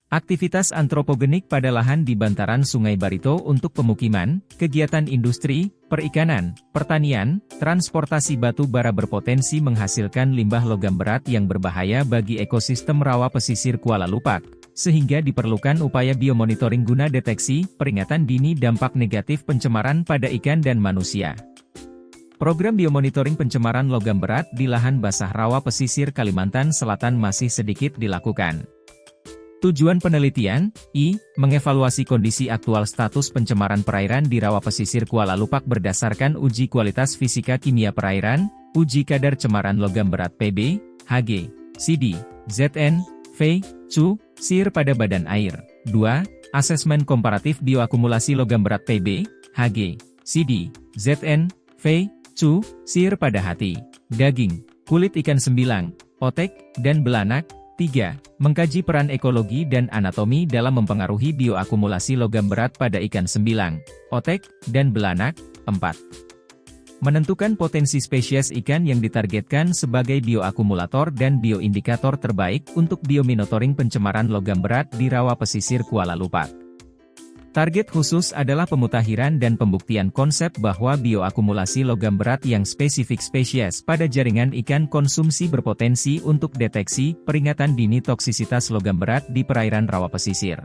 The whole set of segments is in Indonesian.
Aktivitas antropogenik pada lahan di bantaran Sungai Barito untuk pemukiman, kegiatan industri, perikanan, pertanian, transportasi batu bara berpotensi menghasilkan limbah logam berat yang berbahaya bagi ekosistem rawa pesisir Kuala Lupak, sehingga diperlukan upaya biomonitoring guna deteksi, peringatan dini dampak negatif pencemaran pada ikan dan manusia. Program biomonitoring pencemaran logam berat di lahan basah rawa pesisir Kalimantan Selatan masih sedikit dilakukan. Tujuan penelitian, mengevaluasi kondisi aktual status pencemaran perairan di rawa pesisir Kuala Lupak berdasarkan uji kualitas fisika kimia perairan, uji kadar cemaran logam berat Pb, Hg, Cd, Zn, V, Cu, SIR pada badan air. 2. Asesmen komparatif bioakumulasi logam berat Pb, Hg, Cd, Zn, V, Cu, SIR pada hati, daging, kulit ikan sembilang, otek, dan belanak. 3. Mengkaji peran ekologi dan anatomi dalam mempengaruhi bioakumulasi logam berat pada ikan sembilang, otek, dan belanak. 4. Menentukan potensi spesies ikan yang ditargetkan sebagai bioakumulator dan bioindikator terbaik untuk biomonitoring pencemaran logam berat di rawa pesisir Kuala Lupak. Target khusus adalah pemutakhiran dan pembuktian konsep bahwa bioakumulasi logam berat yang spesifik spesies pada jaringan ikan konsumsi berpotensi untuk deteksi, peringatan dini toksisitas logam berat di perairan rawa pesisir.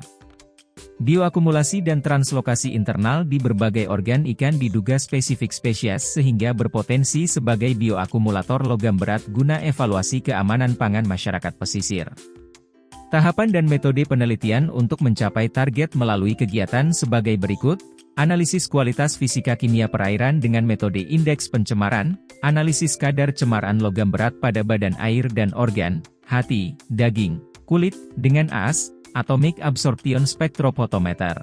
Bioakumulasi dan translokasi internal di berbagai organ ikan diduga spesifik spesies sehingga berpotensi sebagai bioakumulator logam berat guna evaluasi keamanan pangan masyarakat pesisir. Tahapan dan metode penelitian untuk mencapai target melalui kegiatan sebagai berikut: analisis kualitas fisika kimia perairan dengan metode indeks pencemaran, analisis kadar cemaran logam berat pada badan air dan organ, hati, daging, kulit, dengan AAS, Atomic Absorption Spectrophotometer.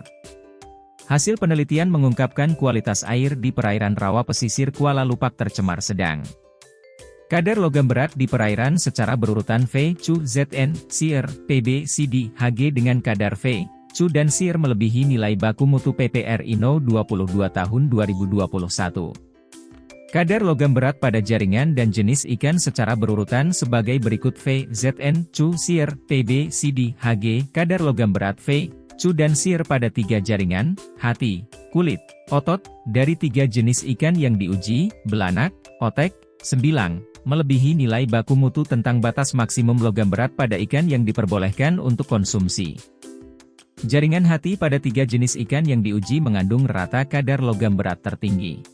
Hasil penelitian mengungkapkan kualitas air di perairan rawa pesisir Kuala Lupak tercemar sedang. Kadar logam berat di perairan secara berurutan V, Cu, Zn, SIR, Pb, Cd, Hg dengan kadar V, Cu dan SIR melebihi nilai baku mutu PPRI No. 22 tahun 2021. Kadar logam berat pada jaringan dan jenis ikan secara berurutan sebagai berikut: V, Zn, Cu, SIR, Pb, Cd, Hg. Kadar logam berat V, Cu dan SIR pada 3 jaringan, hati, kulit, otot, dari 3 jenis ikan yang diuji, belanak, otek, sembilang, melebihi nilai baku mutu tentang batas maksimum logam berat pada ikan yang diperbolehkan untuk konsumsi. Jaringan hati pada 3 jenis ikan yang diuji mengandung rata kadar logam berat tertinggi.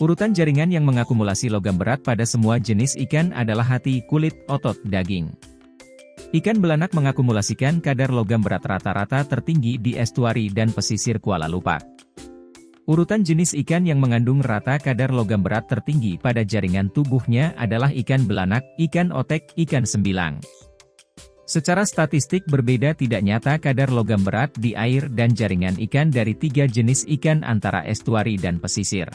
Urutan jaringan yang mengakumulasi logam berat pada semua jenis ikan adalah hati, kulit, otot, daging. Ikan belanak mengakumulasikan kadar logam berat rata-rata tertinggi di estuari dan pesisir Kuala Lupak. Urutan jenis ikan yang mengandung rata kadar logam berat tertinggi pada jaringan tubuhnya adalah ikan belanak, ikan otek, ikan sembilang. Secara statistik berbeda tidak nyata kadar logam berat di air dan jaringan ikan dari 3 jenis ikan antara estuari dan pesisir.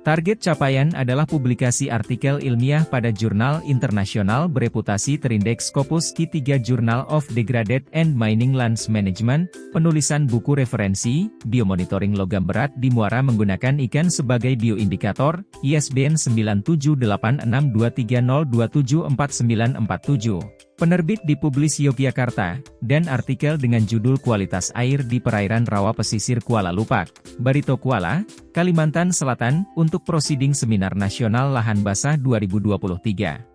Target capaian adalah publikasi artikel ilmiah pada jurnal internasional bereputasi terindeks Scopus Q3 Journal of Degraded and Mining Lands Management, penulisan buku referensi, biomonitoring logam berat di muara menggunakan ikan sebagai bioindikator, ISBN 9786230274947. Penerbit Dipublis Yogyakarta, dan artikel dengan judul Kualitas Air di Perairan Rawa Pesisir Kuala Lupak, Barito Kuala, Kalimantan Selatan, untuk Prosiding Seminar Nasional Lahan Basah 2023.